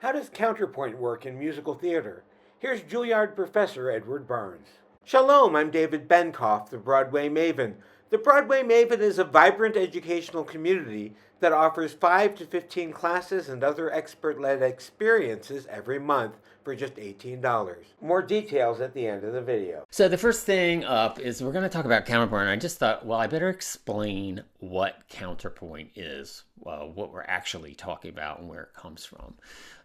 How does counterpoint work in musical theater? Here's Juilliard professor Edward Barnes. Shalom, I'm David Benkof, the Broadway Maven. The Broadway Maven is a vibrant educational community that offers 5 to 15 classes and other expert-led experiences every month for just $18. More details at the end of the video. So the first thing up is we're going to talk about counterpoint. And I just thought, well, I better explain what counterpoint is, what we're actually talking about and where it comes from.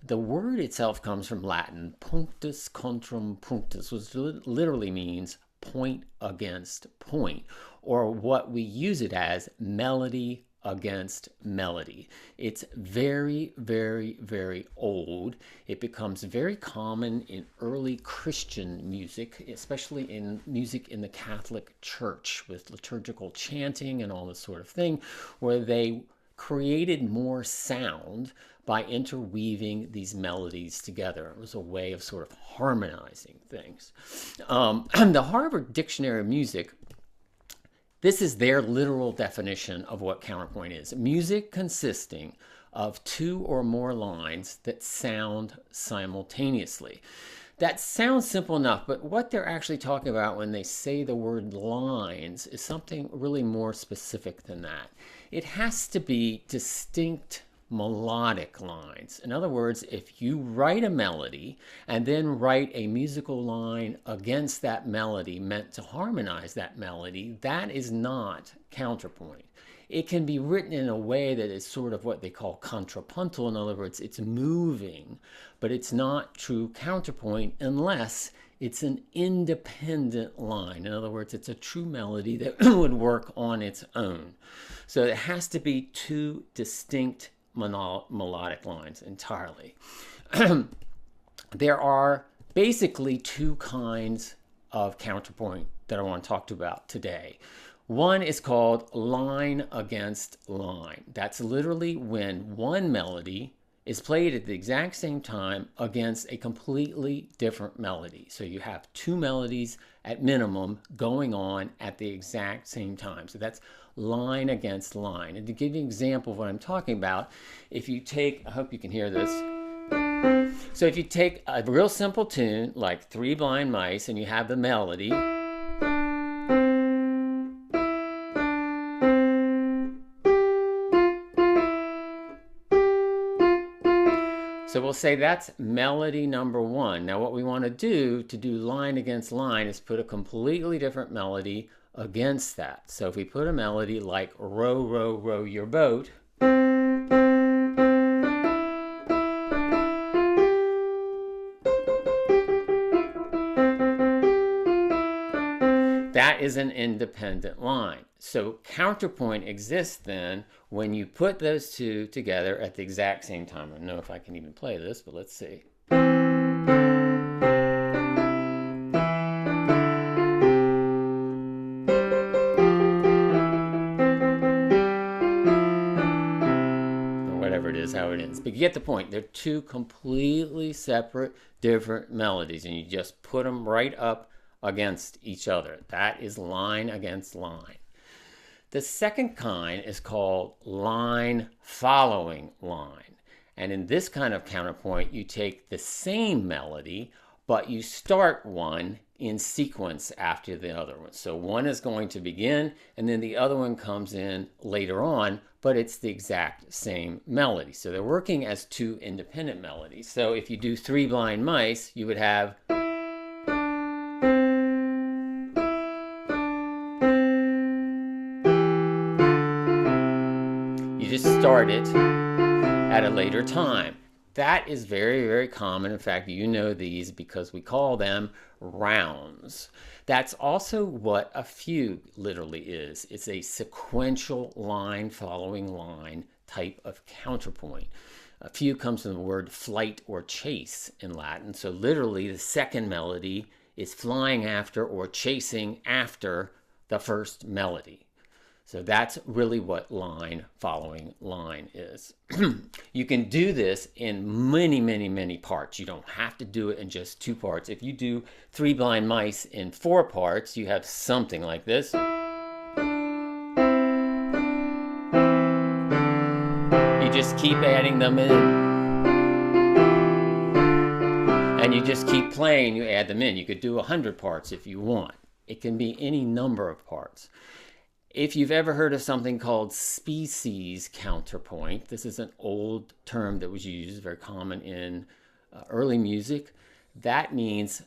The word itself comes from Latin, punctus contrum punctus, which literally means point against point, or what we use it as, melody against melody. It's very, very, very old. It becomes very common in early Christian music, especially in music in the Catholic Church with liturgical chanting and all this sort of thing, where they created more sound by interweaving these melodies together. It was a way of sort of harmonizing things. The Harvard Dictionary of Music, this is their literal definition of what counterpoint is. Music consisting of two or more lines that sound simultaneously. That sounds simple enough, but what they're actually talking about when they say the word lines is something really more specific than that. It has to be distinct melodic lines. In other words, if you write a melody and then write a musical line against that melody meant to harmonize that melody, that is not counterpoint. It can be written in a way that is sort of what they call contrapuntal. In other words, it's moving, but it's not true counterpoint unless it's an independent line. In other words, it's a true melody that would work on its own. So it has to be two distinct melodic lines entirely. There are basically two kinds of counterpoint that I want to talk about today. One is called line against line. That's literally when one melody is played at the exact same time against a completely different melody. So you have two melodies at minimum going on at the exact same time. So that's line against line. And to give you an example of what I'm talking about, if you take, I hope you can hear this. So if you take a real simple tune like Three Blind Mice and you have the melody, so we'll say that's melody number one. Now what we want to do line against line is put a completely different melody against that. So if we put a melody like row, row, row your boat, that is an independent line. So counterpoint exists then when you put those two together at the exact same time. I don't know if I can even play this, but let's see. Whatever it is, how it ends. But you get the point. They're two completely separate, different melodies, and you just put them right up against each other. That is line against line. The second kind is called line following line. And in this kind of counterpoint, you take the same melody, but you start one in sequence after the other one. So one is going to begin, and then the other one comes in later on, but it's the exact same melody. So they're working as two independent melodies. So if you do Three Blind Mice, you would have start it at a later time. That is very, very common. In fact, you know these because we call them rounds. That's also what a fugue literally is. It's a sequential line following line type of counterpoint. A fugue comes from the word flight or chase in Latin. So literally the second melody is flying after or chasing after the first melody. So that's really what line following line is. You can do this in many, many, many parts. You don't have to do it in just two parts. If you do Three Blind Mice in 4 parts, you have something like this. You just keep adding them in. And you just keep playing, you add them in. You could do 100 parts if you want. It can be any number of parts. If you've ever heard of something called species counterpoint, this is an old term that was used, very common in early music. That means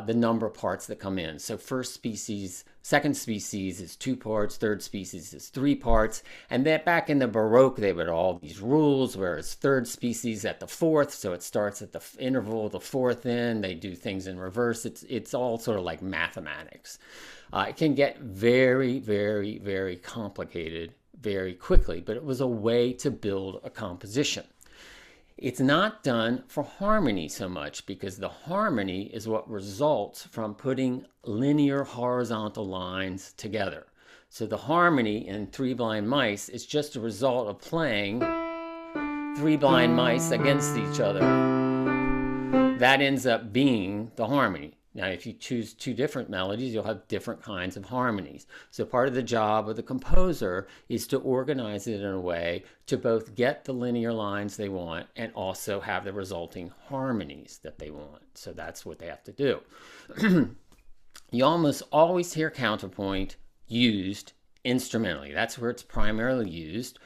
the number of parts that come in. So first species, second species is 2 parts, third species is 3 parts. And then back in the Baroque, they would all these rules, whereas third species at the 4th, so it starts at the interval, the 4th in, they do things in reverse. It's all sort of like mathematics. It can get very, very, very complicated very quickly, but it was a way to build a composition. It's not done for harmony so much, because the harmony is what results from putting linear horizontal lines together. So the harmony in Three Blind Mice is just a result of playing 3 blind mice against each other. That ends up being the harmony. Now, if you choose 2 different melodies, you'll have different kinds of harmonies. So part of the job of the composer is to organize it in a way to both get the linear lines they want and also have the resulting harmonies that they want. So that's what they have to do. You almost always hear counterpoint used instrumentally. That's where it's primarily used.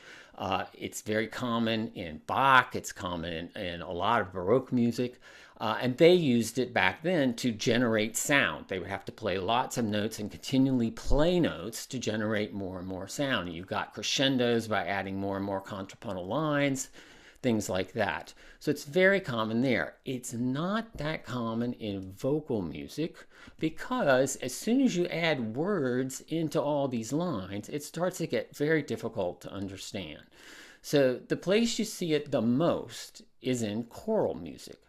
It's very common in Bach. It's common in a lot of Baroque music. And they used it back then to generate sound. They would have to play lots of notes and continually play notes to generate more and more sound. You got crescendos by adding more and more contrapuntal lines, things like that. So it's very common there. It's not that common in vocal music, because as soon as you add words into all these lines, it starts to get very difficult to understand. So the place you see it the most is in choral music.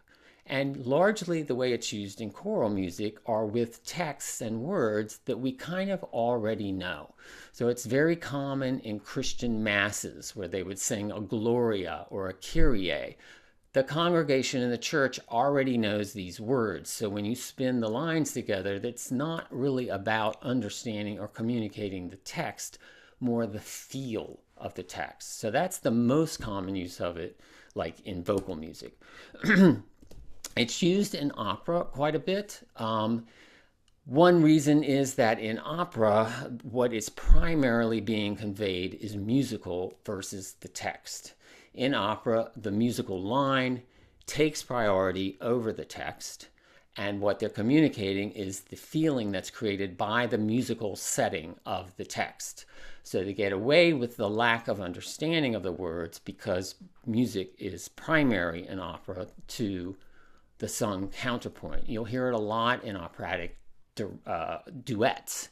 And largely the way it's used in choral music are with texts and words that we kind of already know. So it's very common in Christian masses, where they would sing a Gloria or a Kyrie. The congregation in the church already knows these words. So when you spin the lines together, that's not really about understanding or communicating the text, more the feel of the text. So that's the most common use of it, like in vocal music. It's used in opera quite a bit. One reason is that in opera, what is primarily being conveyed is musical versus the text. In opera, the musical line takes priority over the text, and what they're communicating is the feeling that's created by the musical setting of the text. So they get away with the lack of understanding of the words, because music is primary in opera to the sung counterpoint. You'll hear it a lot in operatic duets,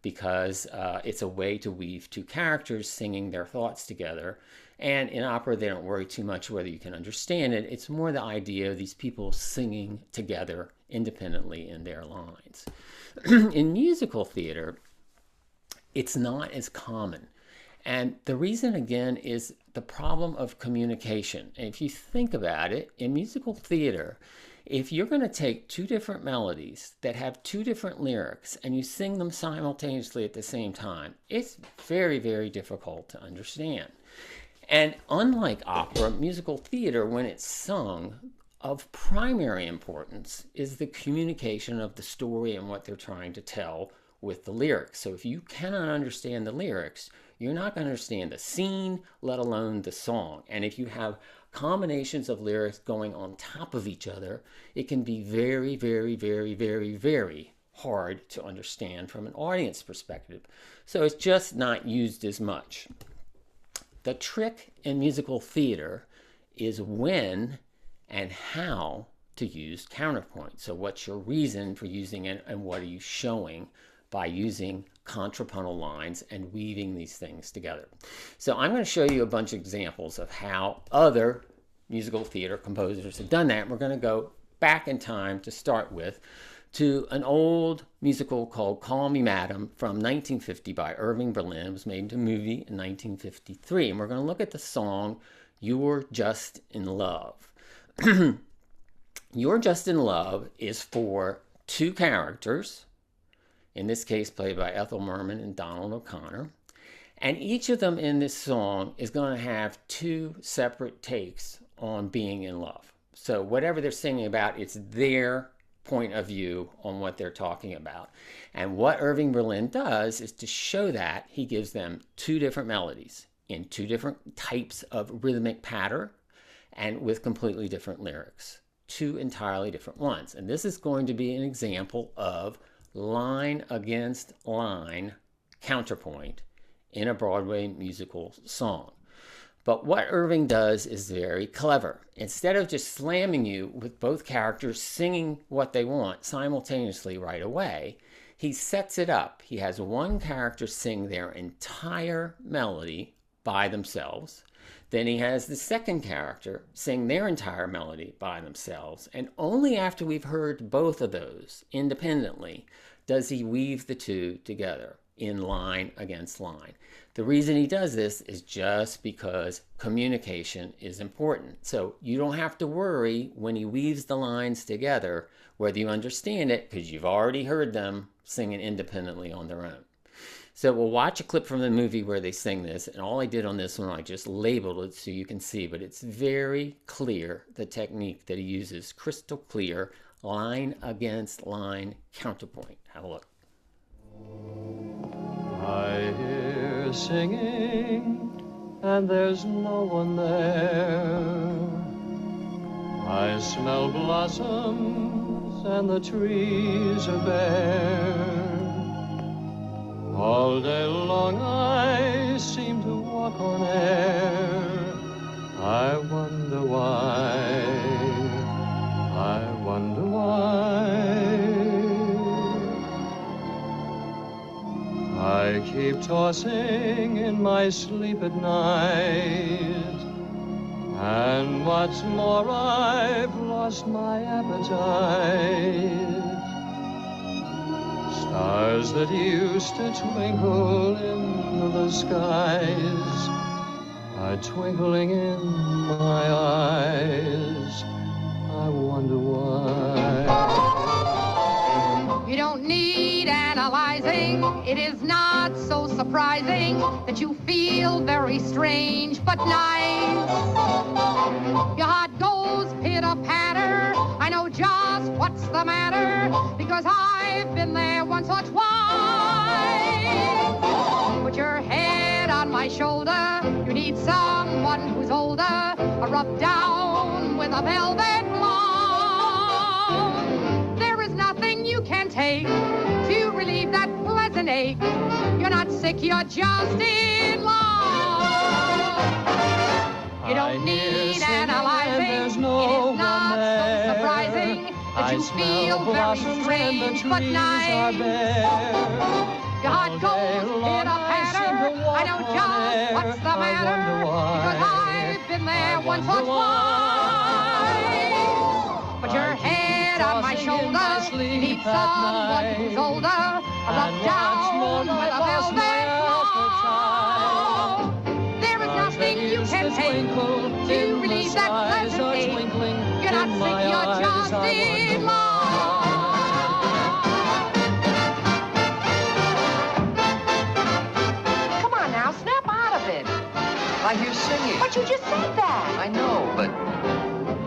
because it's a way to weave 2 characters singing their thoughts together. And in opera, they don't worry too much whether you can understand it. It's more the idea of these people singing together independently in their lines. In musical theater, it's not as common. And the reason, again, is the problem of communication. And if you think about it, in musical theater, if you're going to take 2 different melodies that have 2 different lyrics and you sing them simultaneously at the same time, it's very, very difficult to understand. And unlike opera, musical theater, when it's sung, of primary importance is the communication of the story and what they're trying to tell with the lyrics. So if you cannot understand the lyrics, you're not going to understand the scene, let alone the song. And if you have combinations of lyrics going on top of each other, it can be very, very, very, very, very hard to understand from an audience perspective. So it's just not used as much. The trick in musical theater is when and how to use counterpoint. So what's your reason for using it, and what are you showing by using contrapuntal lines and weaving these things together? So I'm going to show you a bunch of examples of how other musical theater composers have done that. We're going to go back in time to start with to an old musical called Call Me Madam from 1950 by Irving Berlin. It was made into a movie in 1953. And we're going to look at the song You're Just in Love. You're Just in Love is for 2 characters, in this case played by Ethel Merman and Donald O'Connor. And each of them in this song is going to have 2 separate takes on being in love. So whatever they're singing about, it's their point of view on what they're talking about. And what Irving Berlin does is to show that he gives them two different melodies in two different types of rhythmic pattern and with completely different lyrics. Two entirely different ones. And this is going to be an example of line against line counterpoint in a Broadway musical song. But what Irving does is very clever. Instead of just slamming you with both characters singing what they want simultaneously right away, he sets it up. He has one character sing their entire melody by themselves. Then he has the second character sing their entire melody by themselves. And only after we've heard both of those independently does he weave the two together in line against line. The reason he does this is just because communication is important. So you don't have to worry when he weaves the lines together whether you understand it, because you've already heard them singing independently on their own. So we'll watch a clip from the movie where they sing this, and all I did on this one, I just labeled it so you can see, but it's very clear, the technique that he uses, crystal clear, line against line counterpoint. Have a look. I hear singing, and there's no one there. I smell blossoms, and the trees are bare. All day long I seem to walk on air. I wonder why, I wonder why. I keep tossing in my sleep at night, and what's more, I've lost my appetite. Stars that used to twinkle in the skies are twinkling in my eyes. I wonder why. You don't need analyzing. It is not so surprising that you feel very strange but nice. Your heart goes pitter-patter. I know just what's the matter, because I've been there once or twice. Put your head on my shoulder. You need someone who's older, a rub down with a velvet glove. There is nothing you can take to relieve that pleasant ache. You're not sick, you're just in love. You don't need analyzing. It is not so surprising that you feel very strange but nice. Your heart goes pitter-patter. I know just what's the matter, because I've been there once or twice. Put your head on my shoulder. You need someone who's older, a rub down with a velvet glove. There is nothing you can take to relieve that pleasant ache. You're not sick, you're just in love. Come on now, snap out of it. I hear singing. But you just said that. I know, but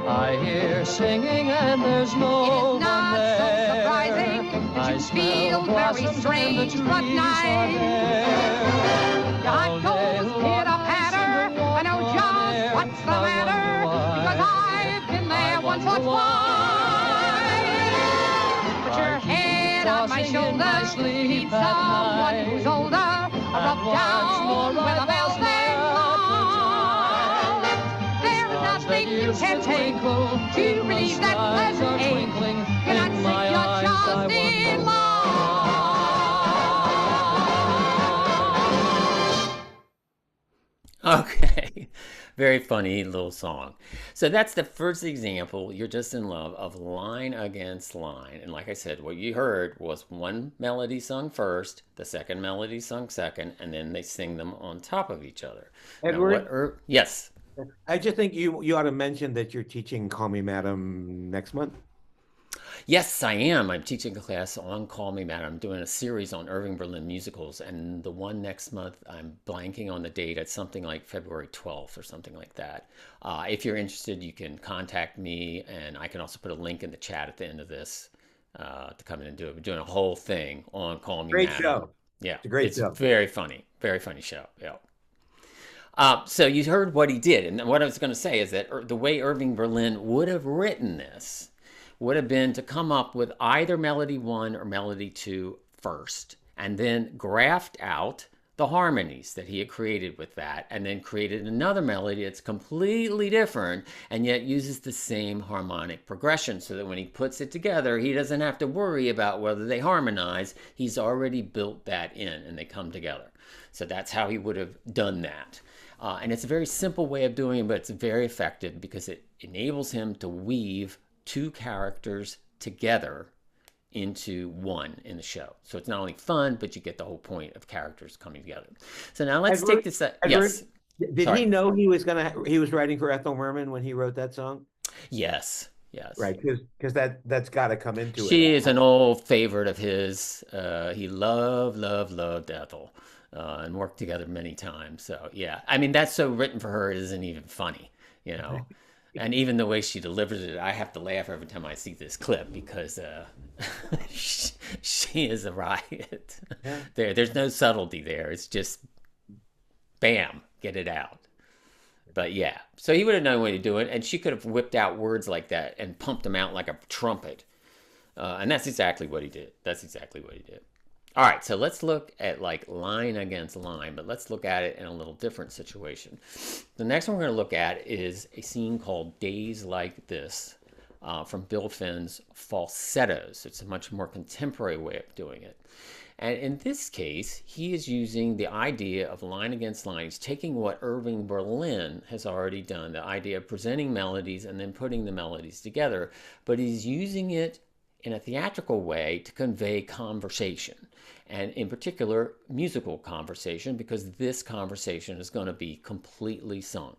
I hear singing and there's no It is not one there. so surprising that you feel very strange but nice. Your heart goes pitter-patter. I know just what's the matter, because I've been there once or twice. Put your head on my shoulder. You need someone who's older, a rub down with a velvet glove. There is nothing you can take to relieve that pleasant ache. You're not sick, you're just in love. Okay, very funny little song. So that's the first example, You're Just in Love, of line against line. And like I said, what you heard was one melody sung first, the second melody sung second, and then they sing them on top of each other. Edward? Yes. I just think you ought to mention that you're teaching Call Me Madam next month. Yes, I am. I'm teaching a class on Call Me Mad. I'm doing a series on Irving Berlin musicals, and the one next month, I'm blanking on the date. It's something like February 12th or something like that. If you're interested, you can contact me, and I can also put a link in the chat at the end of this to come in and do it. We're doing a whole thing on Call Me Great Mad. show. Yeah, It's a great show. Very funny show. Yeah. So you heard what he did, and what I was going to say is that the way Irving Berlin would have written this would have been to come up with either melody 1 or melody 2 first, and then graphed out the harmonies that he had created with that, and then created another melody that's completely different and yet uses the same harmonic progression, so that when he puts it together, he doesn't have to worry about whether they harmonize. He's already built that in, and they come together. So that's how he would have done that. And it's a very simple way of doing it, but it's very effective because it enables him to weave 2 characters together into one in the show. So it's not only fun, but you get the whole point of characters coming together. So now let's take this. Yes. Did he know he was writing for Ethel Merman when he wrote that song? Yes. Right, because that's got to come into it. She is an old favorite of his. He loved Ethel, and worked together many times. So yeah, I mean, that's so written for her, it isn't even funny, you know. And even the way she delivers it, I have to laugh every time I see this clip because she is a riot. Yeah. There's no subtlety there. It's just, bam, get it out. But yeah, so he would have known when to do it, and she could have whipped out words like that and pumped them out like a trumpet. And that's exactly what he did. All right, so let's look at like line against line, but let's look at it in a little different situation. The next one we're going to look at is a scene called Days Like This from Bill Finn's Falsettos. It's a much more contemporary way of doing it. And in this case, he is using the idea of line against line. He's taking what Irving Berlin has already done, the idea of presenting melodies and then putting the melodies together, but he's using it in a theatrical way to convey conversation, and in particular, musical conversation, because this conversation is going to be completely sung.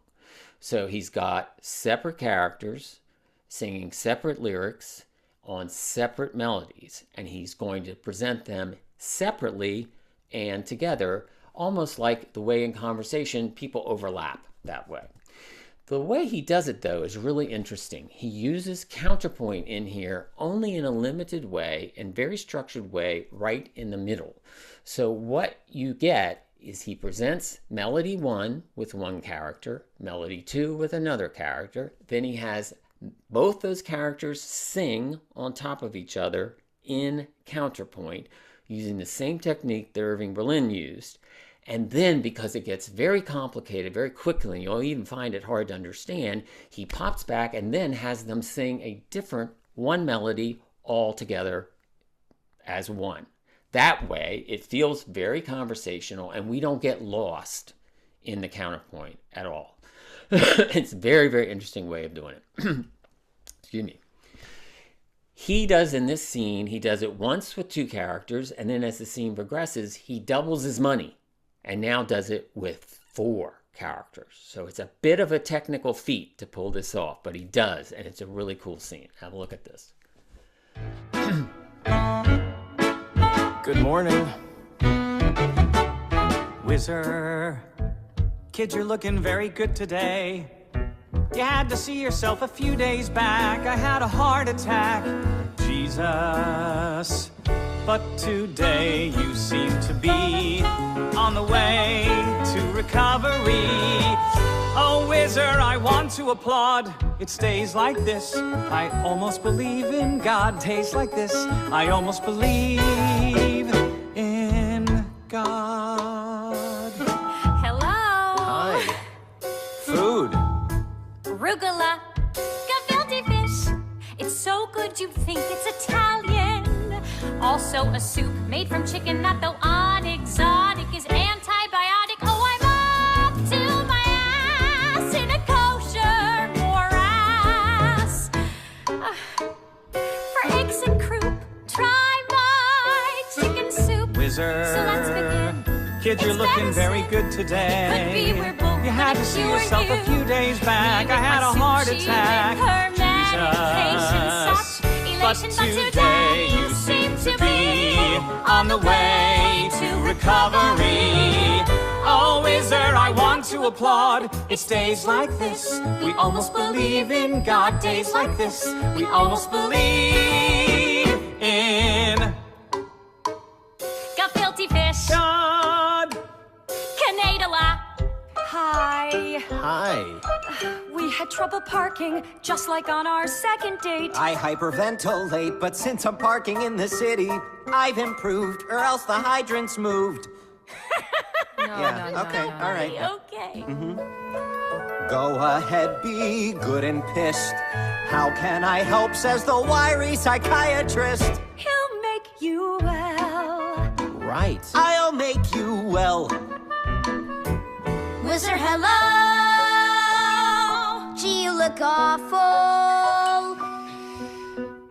So he's got separate characters singing separate lyrics on separate melodies, and he's going to present them separately and together, almost like the way in conversation people overlap that way. The way he does it, though, is really interesting. He uses counterpoint in here only in a limited way and very structured way right in the middle. So what you get is he presents melody 1 with one character, melody 2 with another character. Then he has both those characters sing on top of each other in counterpoint using the same technique that Irving Berlin used. And then, because it gets very complicated very quickly, you'll even find it hard to understand, he pops back and then has them sing a different one melody all together as one. That way, it feels very conversational and we don't get lost in the counterpoint at all. It's a very, very interesting way of doing it. Excuse me. He does in this scene, he does it once with 2 characters, and then as the scene progresses, he doubles his money. And now does it with 4 characters. So it's a bit of a technical feat to pull this off, but he does, and it's a really cool scene. Have a look at this. Good morning, Whizzer. Kid, you're looking very good today. You had to see yourself a few days back. I had a heart attack. Jesus. But today you seem to be on the way to recovery. Oh, Whizzer, I want to applaud. It stays like this. I almost believe in God. Days like this. I almost believe in God. Hello. Hi. Food. Arugula. Gefilte fish. It's so good you think it's Italian. Also a soup made from chicken that, though unexotic, is antibiotic. Oh, I'm up to my ass in a kosher morass. For eggs and croup, try my chicken soup. Whizzer. So let's begin. Kid, you're looking very good today. Could be we're both You had to see yourself a few days back. I had a heart attack. Jesus. But today you seem to be on the way to recovery. Oh, is there, I want to applaud. It's days like this, we almost believe in God. Days like this, we almost believe in Gefilte fish. God. Canadala. Hi. Hi. We had trouble parking, just like on our second date. I hyperventilate, but since I'm parking in the city, I've improved, or else the hydrant's moved. No, Okay, all right. Okay. Go ahead, be good and pissed. How can I help, says the wiry psychiatrist. He'll make you well. Right. I'll make you well. Whizzer, hello. Gee, you look awful.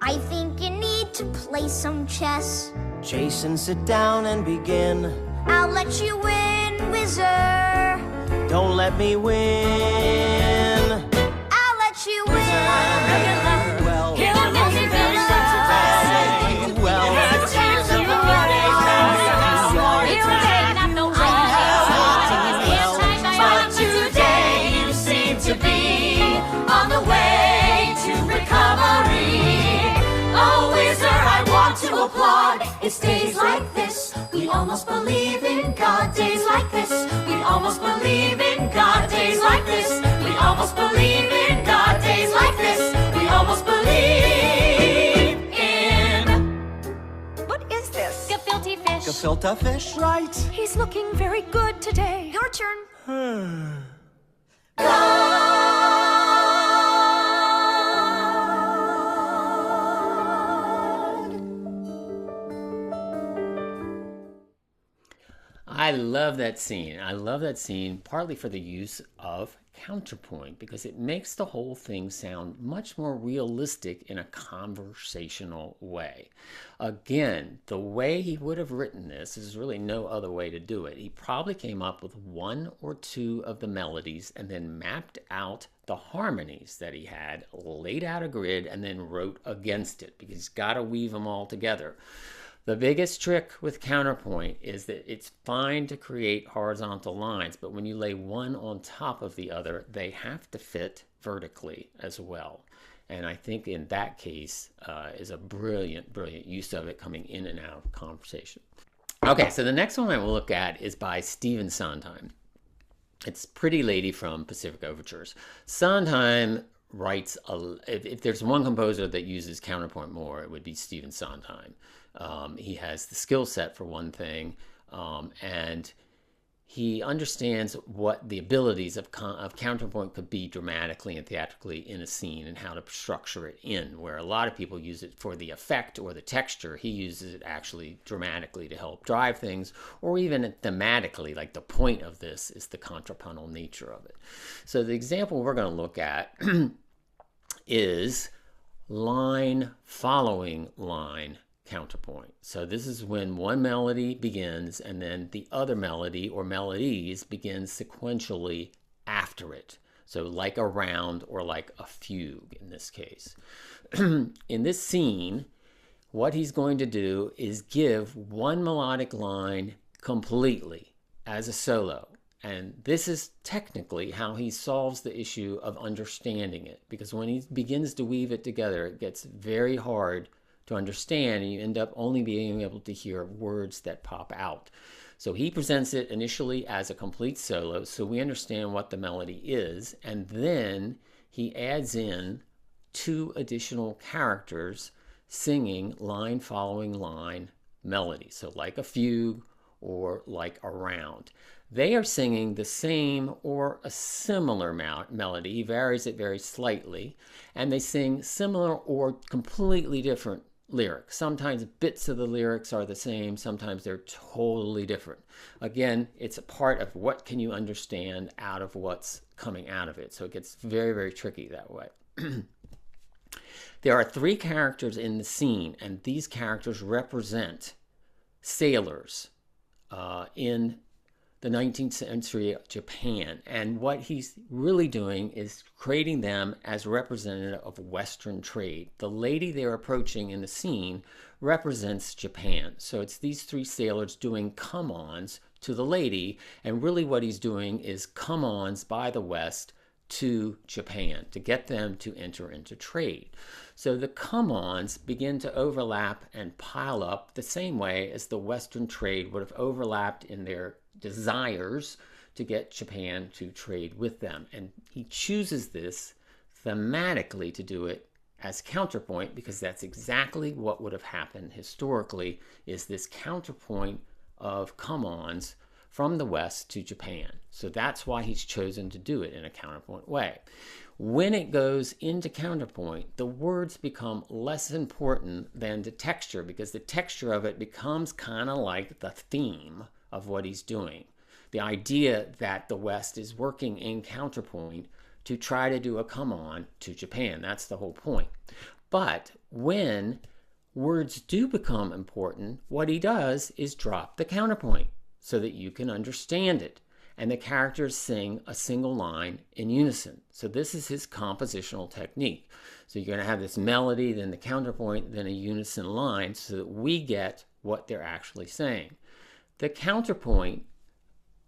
I think you need to play some chess. Jason, sit down and begin. I'll let you win, Whizzer. Don't let me win. I'll let you win. Well, He'll make you very good today. well. He'll chance you He'll take not the But today you seem to be on the way to recovery. Oh, Whizzer, I want to applaud. It's days like this, we almost believe in God. Days like this, we almost believe in God. Days like this, we almost believe in God. Days like this, we almost believe in What is this? Gefilte fish. Gefilte fish? right. He's looking very good today. Your turn. I love that scene. I love that scene partly for the use of counterpoint because it makes the whole thing sound much more realistic in a conversational way. Again, the way he would have written this is really no other way to do it. He probably came up with one or two of the melodies and then mapped out the harmonies that he had, laid out a grid, and then wrote against it because he's got to weave them all together. The biggest trick with counterpoint is that it's fine to create horizontal lines, but when you lay one on top of the other, they have to fit vertically as well. And I think in that case is a brilliant, brilliant use of it coming in and out of conversation. Okay, so the next one I will look at is by Stephen Sondheim. It's Pretty Lady from Pacific Overtures. Sondheim writes, if there's one composer that uses counterpoint more, it would be Stephen Sondheim. He has the skill set for one thing, and he understands what the abilities of counterpoint could be dramatically and theatrically in a scene and how to structure it in, where a lot of people use it for the effect or the texture. He uses it actually dramatically to help drive things, or even thematically, like the point of this is the contrapuntal nature of it. So the example we're going to look at is line following line counterpoint. So this is when one melody begins and then the other melody or melodies begin sequentially after it. So like a round or like a fugue in this case. In this scene, what he's going to do is give one melodic line completely as a solo. And this is technically how he solves the issue of understanding it, because when he begins to weave it together, it gets very hard to understand, and you end up only being able to hear words that pop out. So he presents it initially as a complete solo, so we understand what the melody is, and then he adds in two additional characters singing line following line melody. So like a fugue or like a round. They are singing the same or a similar melody. He varies it very slightly, and they sing similar or completely different lyrics. Sometimes bits of the lyrics are the same, sometimes they're totally different. Again, it's a part of what can you understand out of what's coming out of it. So it gets very, very tricky that way. There are three characters in the scene, and these characters represent sailors in the 19th century Japan. And what he's really doing is creating them as representative of Western trade. The lady they're approaching in the scene represents Japan. So it's these three sailors doing come-ons to the lady, and really what he's doing is come-ons by the West to Japan to get them to enter into trade. So the come-ons begin to overlap and pile up the same way as the Western trade would have overlapped in their desires to get Japan to trade with them. And he chooses this thematically to do it as counterpoint, because that's exactly what would have happened historically, is this counterpoint of come-ons from the West to Japan. So that's why he's chosen to do it in a counterpoint way. When it goes into counterpoint, the words become less important than the texture, because the texture of it becomes kind of like the theme of what he's doing. The idea that the West is working in counterpoint to try to do a come-on to Japan. That's the whole point. But when words do become important, what he does is drop the counterpoint so that you can understand it. And the characters sing a single line in unison. So this is his compositional technique. So you're going to have this melody, then the counterpoint, then a unison line, so that we get what they're actually saying. The counterpoint,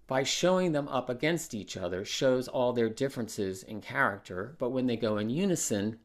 by showing them up against each other, shows all their differences in character, but when they go in unison,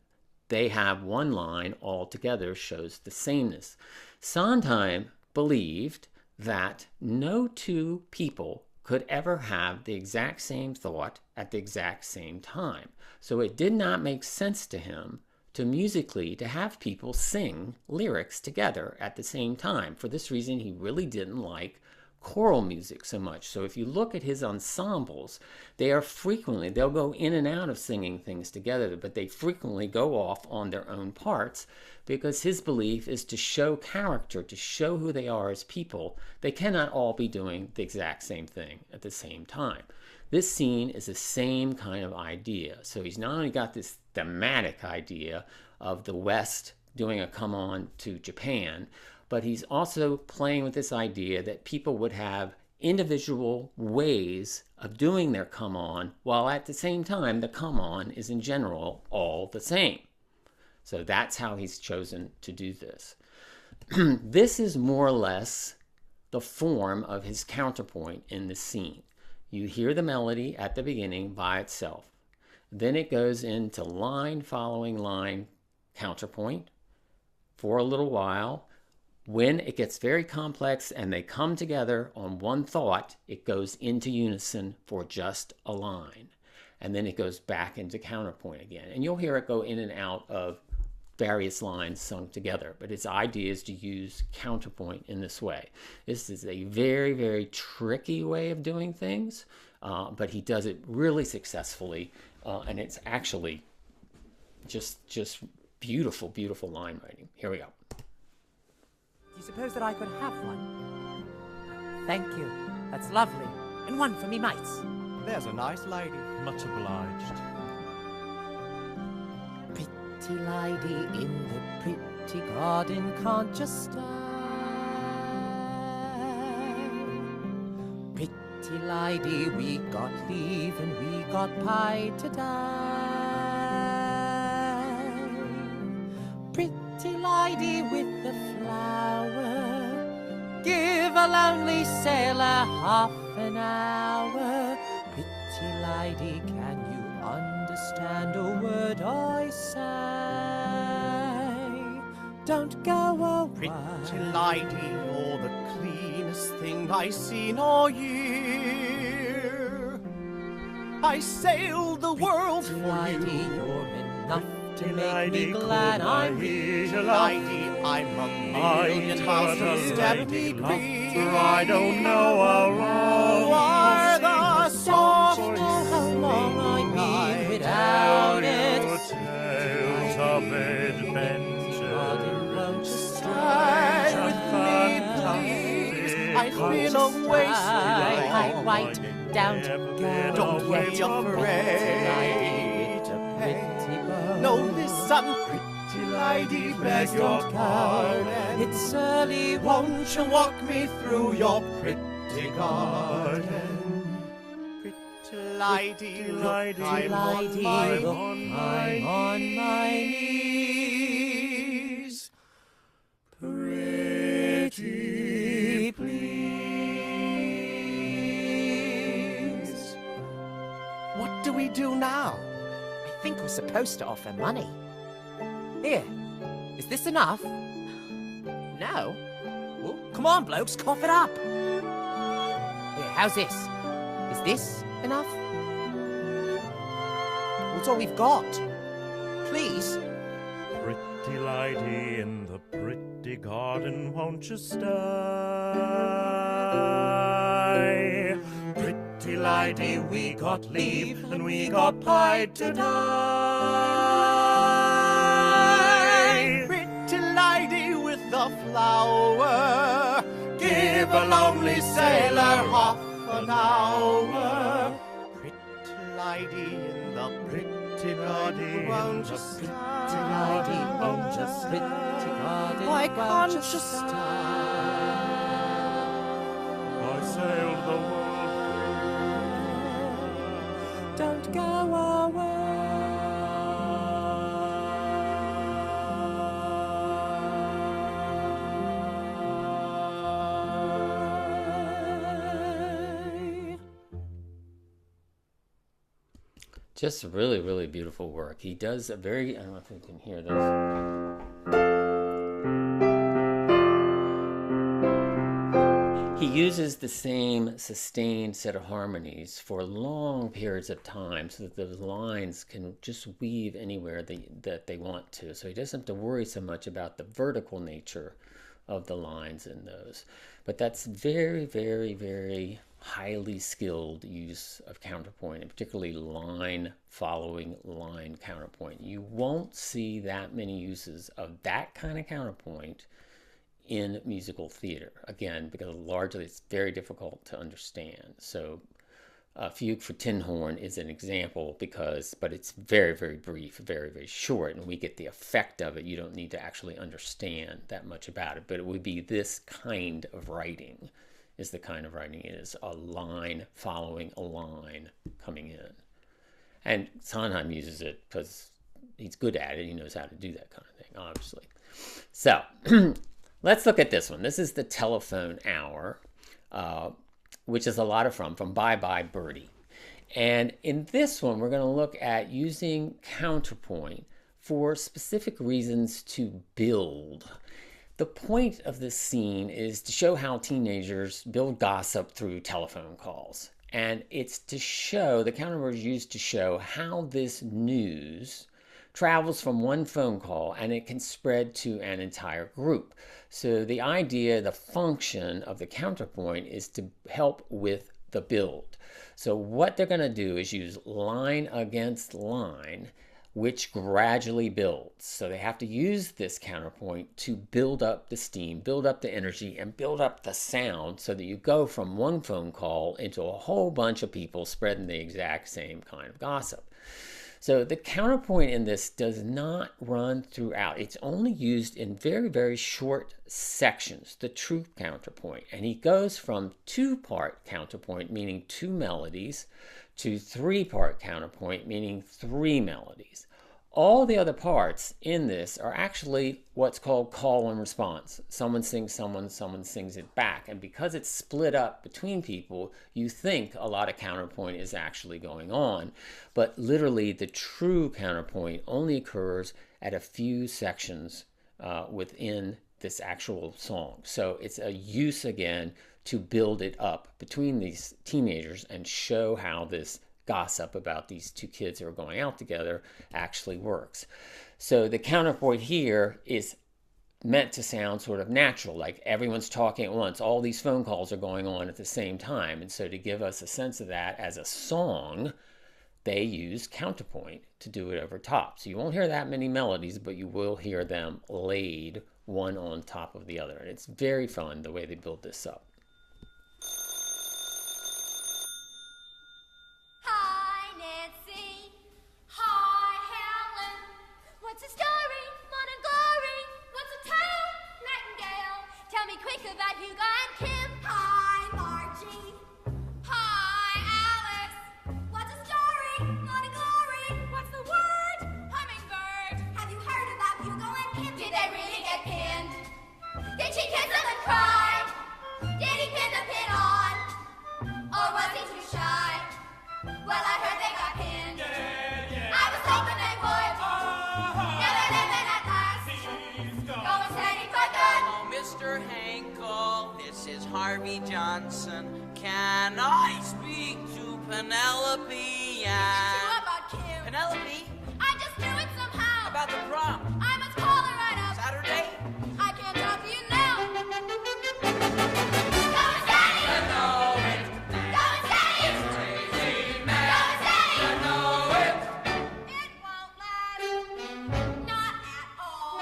they have one line all together, shows the sameness. Sondheim believed that no two people could ever have the exact same thought at the exact same time. So it did not make sense to him to musically to have people sing lyrics together at the same time. For this reason, he really didn't like choral music so much. So if you look at his ensembles, they are frequently, they'll go in and out of singing things together, but they frequently go off on their own parts, because his belief is to show character, to show who they are as people. They cannot all be doing the exact same thing at the same time. This scene is the same kind of idea. So he's not only got this thematic idea of the West doing a come-on to Japan, but he's also playing with this idea that people would have individual ways of doing their come-on, while at the same time the come-on is in general all the same. So that's how he's chosen to do this. This is more or less the form of his counterpoint in the scene. You hear the melody at the beginning by itself. Then it goes into line following line counterpoint for a little while. When it gets very complex and they come together on one thought, it goes into unison for just a line. And then it goes back into counterpoint again. And you'll hear it go in and out of various lines sung together. But its idea is to use counterpoint in this way. This is a very, very tricky way of doing things, but he does it really successfully. And it's actually just beautiful, beautiful line writing. Here we go. Do you suppose that I could have one? Thank you. That's lovely. And one for me mates. There's a nice lady. Much obliged. Pretty lady in the pretty garden, can't just stand. Pretty lady, we got leave and we got pie to dine. Pretty lady with the flower, give a lonely sailor half an hour. Pretty lady, can you understand a word I say? Don't go away. Pretty lady, you're the cleanest thing I seen all year. I sailed the world for lady, you. You're enough to make me glad I'm here. Lady, I'm a million miles from Stephanie Green. For I don't know how wrong. You are the soft Don't know how long I've been without it. Tales of adventure. Won't you stay with me, please? I feel a waste. Wait, don't go. Don't be afraid to pay. No, listen, pretty lady, beg your pardon. It's early, Won't you walk me through your pretty garden? lady, look, lady, I'm Lady, I'm on my knees. Pretty please. What do we do now? I think we're supposed to offer money. Here, is this enough? No? Well, come on, blokes, cough it up. Here, how's this? Is this enough? What's all we've got? Please? Pretty lady in the pretty garden, won't you stay? Pretty lady, we got leave and we got paid today. Pretty lady with the flower, give a lonely sailor half an hour. Pretty lady in the pretty garden, won't you stay? Lady, won't you pretty garden, Why won't can't you you stay? I sailed the world. Don't go away. Just really, really beautiful work. He does a very, I don't know if you can hear this. He uses the same sustained set of harmonies for long periods of time so that those lines can just weave anywhere that they want to. So he doesn't have to worry so much about the vertical nature of the lines in those. But that's very, very, very highly skilled use of counterpoint, and particularly line following line counterpoint. You won't see that many uses of that kind of counterpoint in musical theater, again, because largely it's very difficult to understand. So Fugue for Tin Horn is an example but it's very, very brief, very, very short, and we get the effect of it. You don't need to actually understand that much about it, but it would be this kind of writing is the kind of writing it is, a line following a line coming in. And Sondheim uses it because he's good at it. He knows how to do that kind of thing, obviously. So let's look at this one. This is the Telephone Hour, which is a lot of from Bye Bye Birdie. And in this one, we're going to look at using counterpoint for specific reasons to build. The point of this scene is to show how teenagers build gossip through telephone calls. And it's to show, the counterpoint is used to show how this news travels from one phone call and it can spread to an entire group. So the idea, the function of the counterpoint is to help with the build. So what they're going to do is use line against line, which gradually builds. So they have to use this counterpoint to build up the steam, build up the energy, and build up the sound so that you go from one phone call into a whole bunch of people spreading the exact same kind of gossip. So the counterpoint in this does not run throughout. It's only used in very, very short sections, the true counterpoint. And he goes from two-part counterpoint, meaning two melodies, to three-part counterpoint, meaning three melodies. All the other parts in this are actually what's called call and response. Someone sings someone sings it back. And because it's split up between people, you think a lot of counterpoint is actually going on. But literally, the true counterpoint only occurs at a few sections within this actual song. So it's a use, again, to build it up between these teenagers and show how this gossip about these two kids who are going out together actually works. So the counterpoint here is meant to sound sort of natural, like everyone's talking at once. All these phone calls are going on at the same time. And so to give us a sense of that as a song, they use counterpoint to do it over top. So you won't hear that many melodies, but you will hear them laid one on top of the other. And it's very fun the way they build this up. Hi, Nancy. Hi, Helen. What's the story? Morning glory. What's the tale? Nightingale. Tell me quick about Hugo and Kim. Hi, Margie. Hi, Alice. What's the Or was he too shy? Well, I heard they got pinned. I was hoping they would. Now they're living at last. Going steady for good. Oh, Mr. Hankel, this is Harvey Johnson. Can I speak to Penelope? About Kim. Penelope? I just knew it somehow. About the prom? I must call her right up. Saturday? I can't talk to you now. Going steady. I know it. Going steady. It's crazy man. Going steady. I know it. It won't last. Not at all.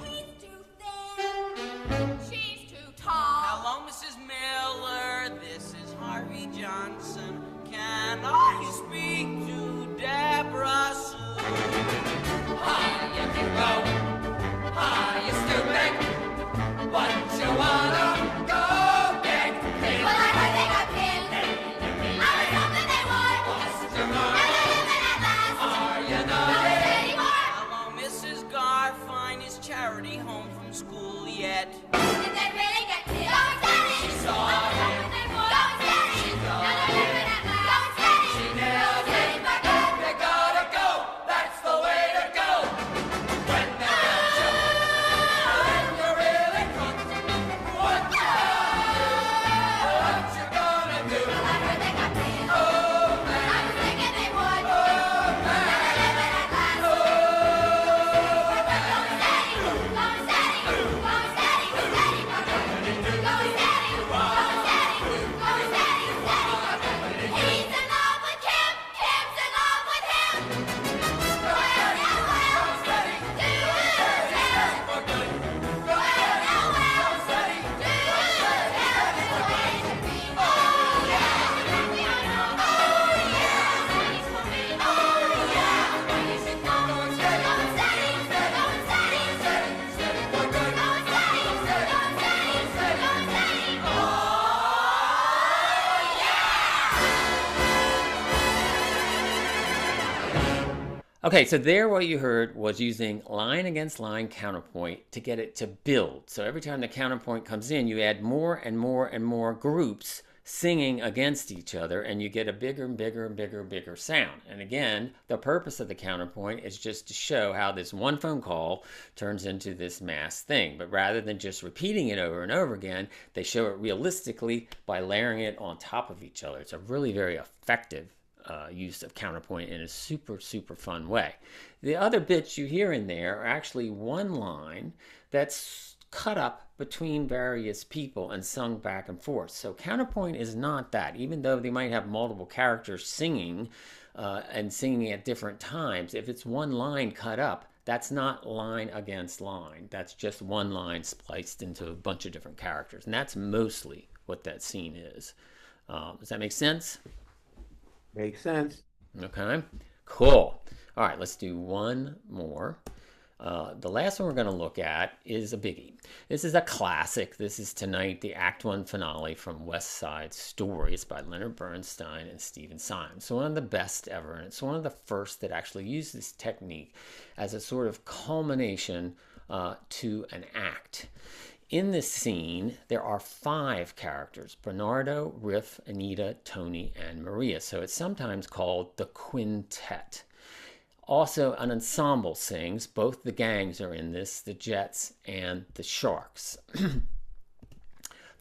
He's too thin. She's too tall. Hello, Mrs. Miller. This is Harvey Johnson. Can I speak to Deborah Sue? Hi, you hero. Hi, you stupid. What you wanna go get? Well, I heard they got pinned. I was hoping they would. Now they're living at last. Are you not anymore? Hello, Mrs. Garfine. Is Charity home from school yet? Did they really get pinned? Going steady. She saw I was hoping they would. Going steady. She Now got they're living at last. Going steady. She nailed Going steady for good. They gotta go. That's the way to go. When they get you, when you're really cooked, what you gonna do? Well, I heard they got pinned. Oh, man. I was thinking they would. Oh, man. Now they're living at last. Oh, Going steady. Going steady. Going steady. Steady for good. Going steady. Going steady. Going steady. Steady for good. He's in love with Kim. Kim's in love with him. Well, now, well. steady. Do tell. For good. Well, now, well. Steady. Do tell. It's the way it should be. Oh, yeah. Exactly, I know. Oh, yeah. Steady's for me. Oh, yeah. The way you should go. Going steady. Going steady. Going steady. Steady for good. Going steady. Going steady. Going steady. Oh, Okay, so there what you heard was using line against line counterpoint to get it to build. So every time the counterpoint comes in, you add more and more and more groups singing against each other, and you get a bigger and bigger and bigger and bigger sound. And again, the purpose of the counterpoint is just to show how this one phone call turns into this mass thing. But rather than just repeating it over and over again, they show it realistically by layering it on top of each other. It's a really very effective use of counterpoint in a super, super fun way. The other bits you hear in there are actually one line that's cut up between various people and sung back and forth. So counterpoint is not that. Even though they might have multiple characters singing and singing at different times, if it's one line cut up, that's not line against line. That's just one line spliced into a bunch of different characters. And that's mostly what that scene is. Does that make sense? Makes sense. Okay, cool. All right, let's do one more. The last one we're going to look at is a biggie. This is a classic. This is tonight the Act 1 finale from West Side Story. It's by Leonard Bernstein and Stephen Simon. So one of the best ever, and it's one of the first that actually used this technique as a sort of culmination to an act. In this scene, there are 5 characters: Bernardo, Riff, Anita, Tony, and Maria. So it's sometimes called the quintet. Also, an ensemble sings. Both the gangs are in this, the Jets and the Sharks.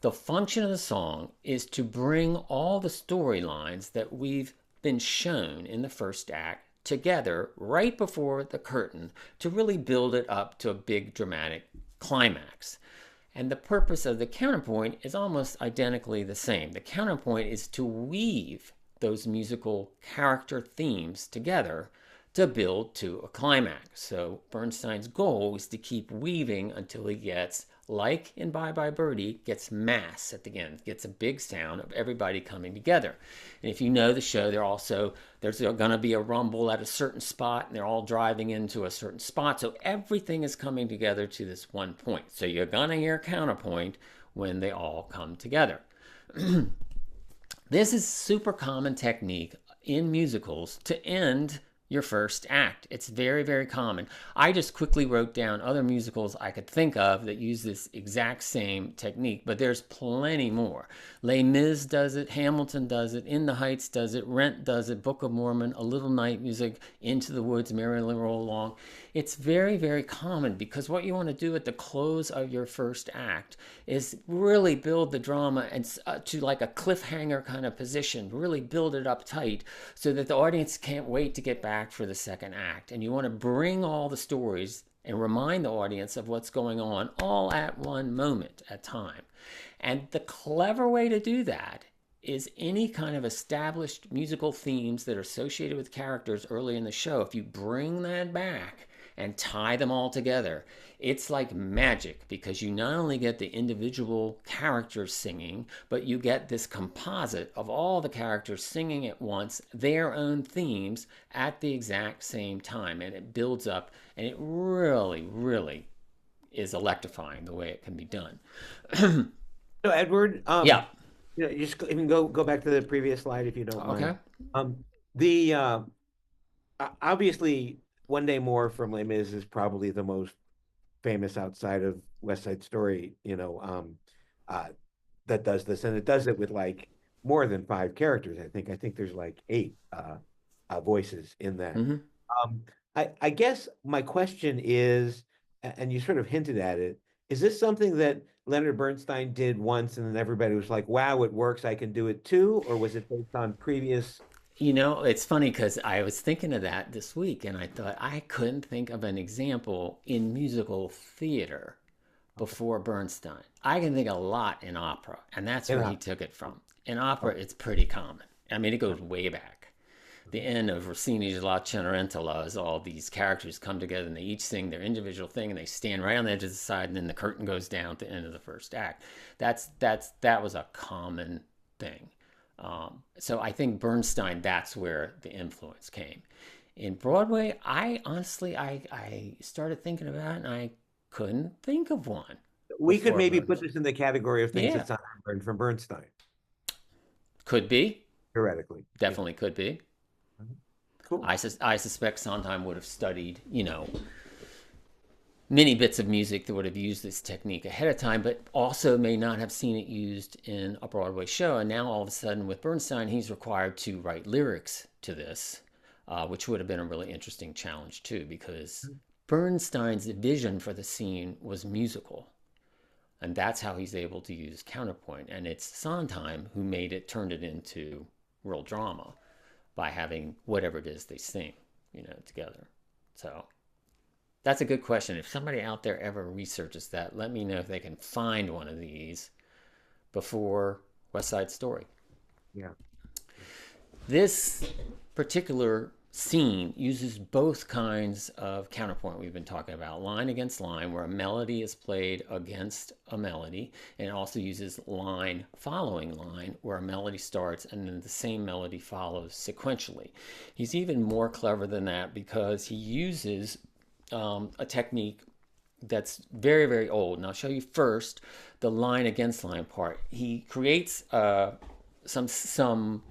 The function of the song is to bring all the storylines that we've been shown in the first act together right before the curtain to really build it up to a big dramatic climax. And the purpose of the counterpoint is almost identically the same. The counterpoint is to weave those musical character themes together to build to a climax. So Bernstein's goal is to keep weaving until he gets, like in Bye Bye Birdie, gets mass at the end, gets a big sound of everybody coming together. And if you know the show, there's going to be a rumble at a certain spot, and they're all driving into a certain spot. So everything is coming together to this one point. So you're going to hear counterpoint when they all come together. This is super common technique in musicals to end your first act. It's very, very common. I just quickly wrote down other musicals I could think of that use this exact same technique, but there's plenty more. Les Mis does it, Hamilton does it, In the Heights does it, Rent does it, Book of Mormon, A Little Night Music, Into the Woods, Merrily Roll Along. It's very, very common because what you want to do at the close of your first act is really build the drama and to like a cliffhanger kind of position, really build it up tight so that the audience can't wait to get back for the second act. And you want to bring all the stories and remind the audience of what's going on all at one moment at time. And the clever way to do that is any kind of established musical themes that are associated with characters early in the show. If you bring that back and tie them all together, it's like magic because you not only get the individual characters singing, but you get this composite of all the characters singing at once their own themes at the exact same time. And it builds up, and it really, really is electrifying the way it can be done. So, Edward, yeah. You just even go back to the previous slide if you don't mind. Okay. Obviously, One Day More from Les Mis is probably the most famous outside of West Side Story, that does this, and it does it with like more than 5 characters. I think there's like 8 voices in that. Mm-hmm. I guess my question is, and you sort of hinted at it, is this something that Leonard Bernstein did once and then everybody was like, wow, it works, I can do it too? Or was it based on previous? It's funny because I was thinking of that this week and I thought I couldn't think of an example in musical theater before Bernstein. I can think a lot in opera, and that's where he took it from. In opera, it's pretty common. I mean, it goes way back. The end of Rossini's La Cenerentola is all these characters come together and they each sing their individual thing and they stand right on the edge of the side, and then the curtain goes down at the end of the first act. That was a common thing. So I think Bernstein, that's where the influence came. In Broadway, I honestly started thinking about it and I couldn't think of one. We could maybe put this in the category of things that's not from Bernstein. Could be. Theoretically. Definitely could be. Cool. I suspect Sondheim would have studied, many bits of music that would have used this technique ahead of time, but also may not have seen it used in a Broadway show. And now all of a sudden with Bernstein, he's required to write lyrics to this, which would have been a really interesting challenge too, because Bernstein's vision for the scene was musical. And that's how he's able to use counterpoint. And it's Sondheim who turned it into real drama by having whatever it is they sing, together. So that's a good question. If somebody out there ever researches that, let me know if they can find one of these before West Side Story. Yeah. This particular scene uses both kinds of counterpoint we've been talking about, line against line, where a melody is played against a melody, and it also uses line following line, where a melody starts and then the same melody follows sequentially. He's even more clever than that because he uses a technique that's very, very old. And I'll show you first the line against line part. He creates some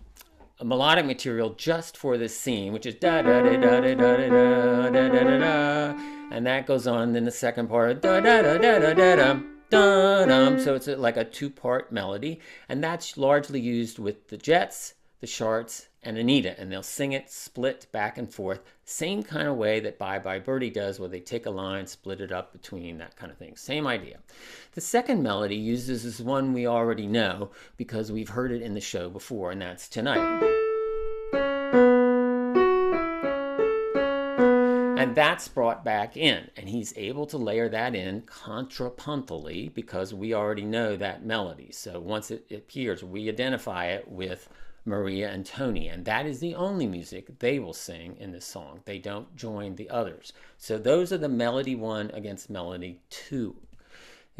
melodic material just for this scene, which is da da da da da da da da da da da, and that goes on. Then the second part, da da da da da da da da da. So it's like a 2-part melody, and that's largely used with the Jets, the Sharts, and Anita, and they'll sing it split back and forth, same kind of way that Bye Bye Birdie does, where they take a line, split it up between, that kind of thing. Same idea. The second melody uses this one we already know because we've heard it in the show before, and that's Tonight. And that's brought back in, and he's able to layer that in contrapuntally because we already know that melody. So once it appears, we identify it with Maria and Tony, and that is the only music they will sing in this song. They don't join the others. So those are the melody 1 against melody 2.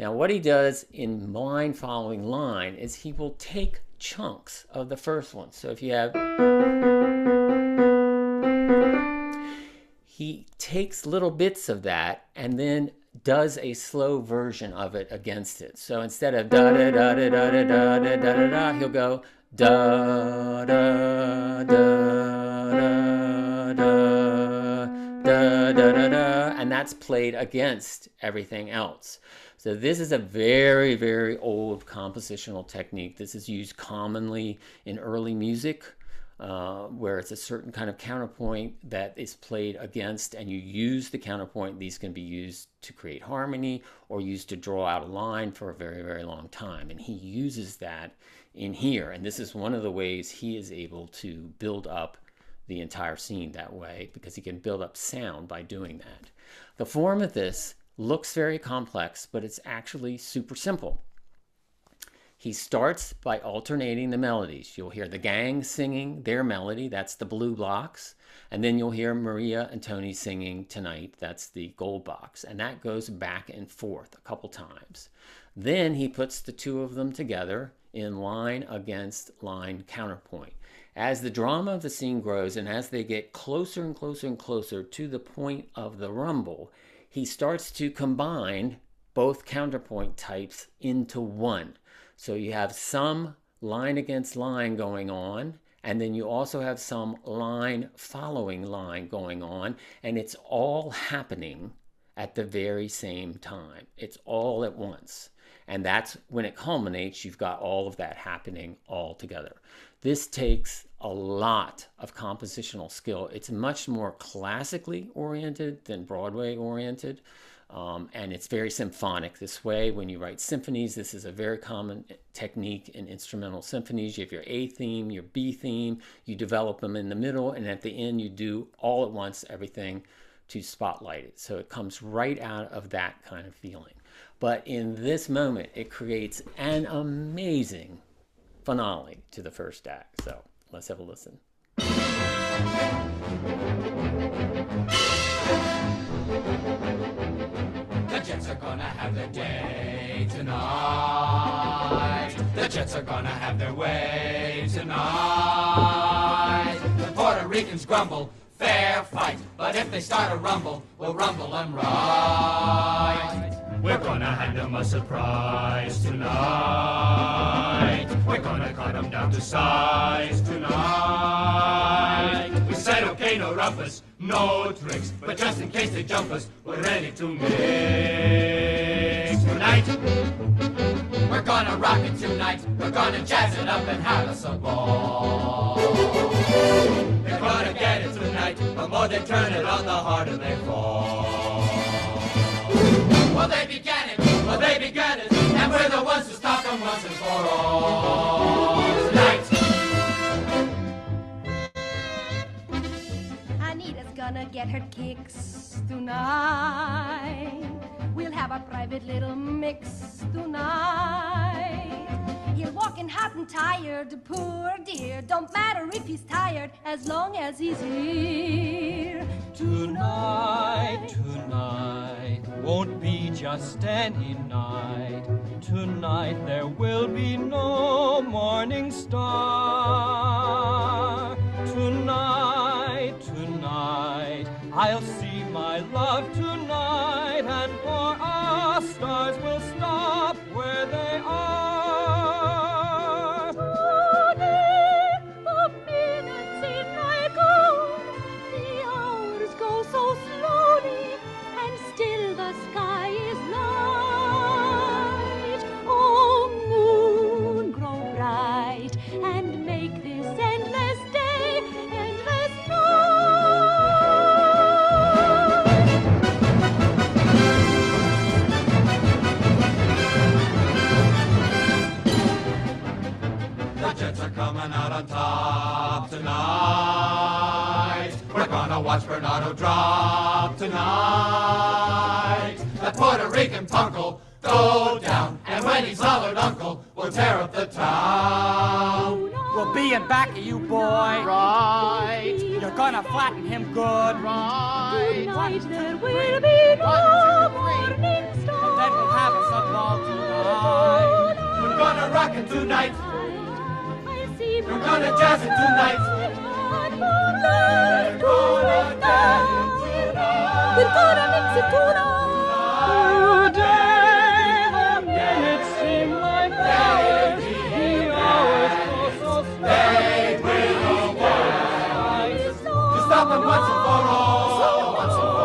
Now what he does in line following line is he will take chunks of the first one. So if you have, he takes little bits of that and then does a slow version of it against it. So instead of da da da da da da da da da da, he'll go da da da da da da. da da da da, and that's played against everything else. So this is a very, very old compositional technique. This is used commonly in early music, where it's a certain kind of counterpoint that is played against, and you use the counterpoint. These can be used to create harmony or used to draw out a line for a very, very long time. And he uses that in here. And this is one of the ways he is able to build up the entire scene that way, because he can build up sound by doing that. The form of this looks very complex, but it's actually super simple. He starts by alternating the melodies. You'll hear the gang singing their melody, that's the blue box, and then you'll hear Maria and Tony singing Tonight, that's the gold box, and that goes back and forth a couple times. Then he puts the two of them together in line against line counterpoint. As the drama of the scene grows and as they get closer and closer and closer to the point of the rumble, he starts to combine both counterpoint types into one. So you have some line against line going on, and then you also have some line following line going on, and it's all happening at the very same time. It's all at once. And that's when it culminates, you've got all of that happening all together. This takes a lot of compositional skill. It's much more classically oriented than Broadway oriented. And it's very symphonic this way. When you write symphonies, this is a very common technique in instrumental symphonies. You have your A theme, your B theme, you develop them in the middle, and at the end you do all at once everything to spotlight it. So it comes right out of that kind of feeling. But in this moment, it creates an amazing finale to the first act. So let's have a listen. The Jets are gonna have their day tonight. The Jets are gonna have their way tonight. The Puerto Ricans grumble, fair fight. But if they start a rumble, we'll rumble them right. We're gonna hand them a surprise tonight. We're gonna cut them down to size tonight. We said okay, no rumpus, no tricks, but just in case they jump us, we're ready to mix tonight. We're gonna rock it tonight. We're gonna jazz it up and have us a ball. They're gonna get it tonight. The more they turn it on, the harder they fall. Well, they began it, well, they began it, and we're the ones who stop them once and for all tonight. Anita's gonna get her kicks tonight. We'll have a private little mix tonight. He'll walk in hot and tired, poor dear. Don't matter if he's tired, as long as he's here. Tonight, tonight won't be just any night. Tonight there will be no morning star. Tonight, tonight I'll see my love tonight, and for us stars will stop where they are. Today, the minutes seem like hours, the hours go so slowly, and still the sky is light. Oh, moon, grow bright, and make this endless day endless The Jets are coming out on top tonight. We're gonna watch Bernardo drop tonight. That Puerto Rican punk'll go down, and when he's hollered uncle, we'll tear up the town. We'll be in back of you, boy. Right. You're gonna flatten him good. Right. Tonight there will be no morning star. And then we'll have us a ball tonight. We're gonna rock it tonight. I see We're gonna jazz it tonight. We're gonna dance tonight. We're gonna mix it tonight. Today the minutes seem like hours, the hours go so slow. They will go to stop them once and for all. Once and for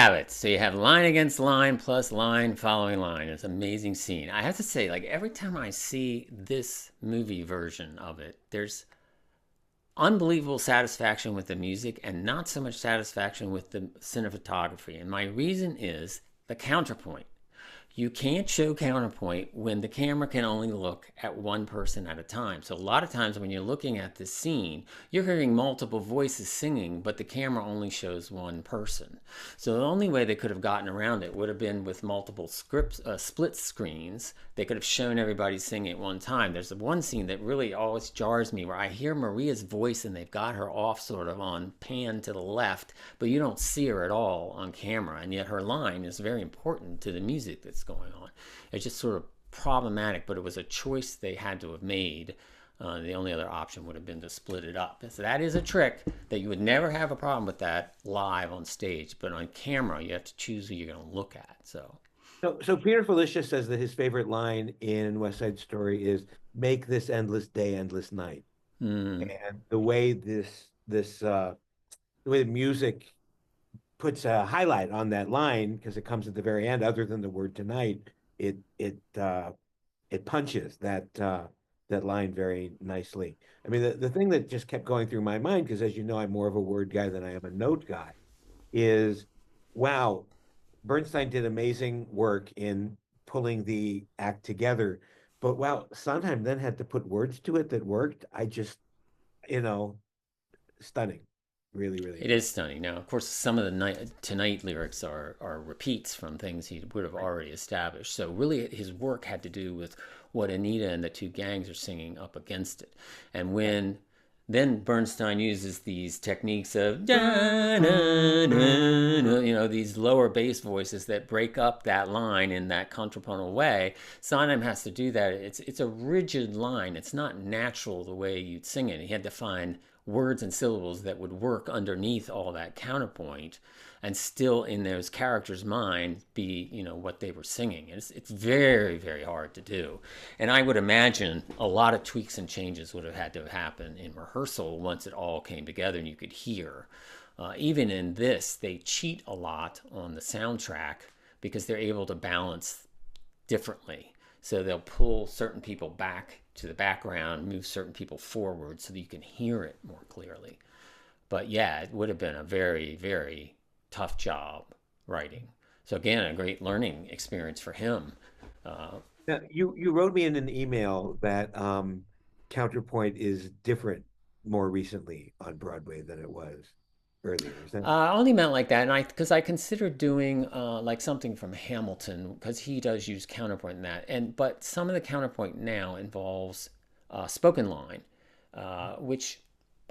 have it. So you have line against line plus line following line. It's an amazing scene. I have to say, like, every time I see this movie version of it, there's unbelievable satisfaction with the music and not so much satisfaction with the cinematography. And my reason is the counterpoint. You can't show counterpoint when the camera can only look at one person at a time. So a lot of times when you're looking at this scene, you're hearing multiple voices singing, but the camera only shows one person. So the only way they could have gotten around it would have been with multiple split screens. They could have shown everybody singing at one time. There's one scene that really always jars me where I hear Maria's voice and they've got her off sort of on pan to the left, but you don't see her at all on camera. And yet her line is very important to the music that's going on. It's just sort of problematic, but it was a choice they had to have made. The only other option would have been to split it up. So that is a trick that you would never have a problem with that live on stage, but on camera you have to choose who you're going to look at. So Peter Felicia says that his favorite line in West Side Story is "Make this endless day, endless night," and the way the way the music puts a highlight on that line, because it comes at the very end, other than the word tonight, it punches that line very nicely. I mean, the thing that just kept going through my mind, because as you know, I'm more of a word guy than I am a note guy, is, wow, Bernstein did amazing work in pulling the act together, but wow, Sondheim then had to put words to it that worked. I just, stunning. Really, really. It is stunning. Now, of course, some of the Tonight lyrics are repeats from things he would have already established. So really his work had to do with what Anita and the two gangs are singing up against it. And when then Bernstein uses these techniques of these lower bass voices that break up that line in that contrapuntal way, Sondheim has to do that. It's a rigid line. It's not natural the way you'd sing it. He had to find words and syllables that would work underneath all that counterpoint and still in those characters' mind be, what they were singing. It's very, very hard to do. And I would imagine a lot of tweaks and changes would have had to happen in rehearsal once it all came together and you could hear. Even in this, they cheat a lot on the soundtrack because they're able to balance differently. So they'll pull certain people back to the background, move certain people forward so that you can hear it more clearly. But yeah, it would have been a very, very tough job writing. So again, a great learning experience for him. Now, you wrote me in an email that Counterpoint is different more recently on Broadway than it was earlier. Is that... I only meant like that, and because I considered doing like something from Hamilton, because he does use counterpoint in that. But some of the counterpoint now involves spoken line, which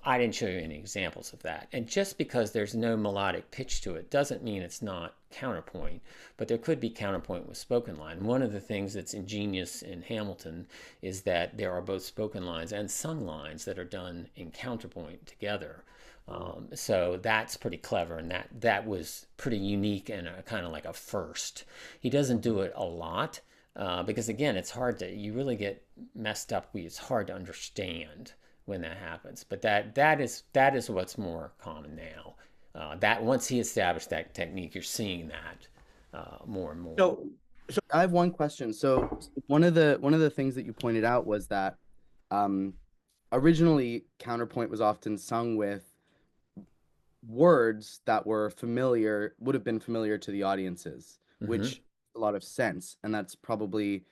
I didn't show you any examples of that. And just because there's no melodic pitch to it doesn't mean it's not counterpoint, but there could be counterpoint with spoken line. One of the things that's ingenious in Hamilton is that there are both spoken lines and sung lines that are done in counterpoint together. So that's pretty clever, and that was pretty unique and kind of like a first. He doesn't do it a lot because, again, it's hard to, you really get messed up. It's hard to understand when that happens, but that is what's more common now. That once he established that technique, you're seeing that more and more. So I have one question. So one of the things that you pointed out was that originally counterpoint was often sung with words that would have been familiar to the audiences, which makes a lot of sense, and that's probably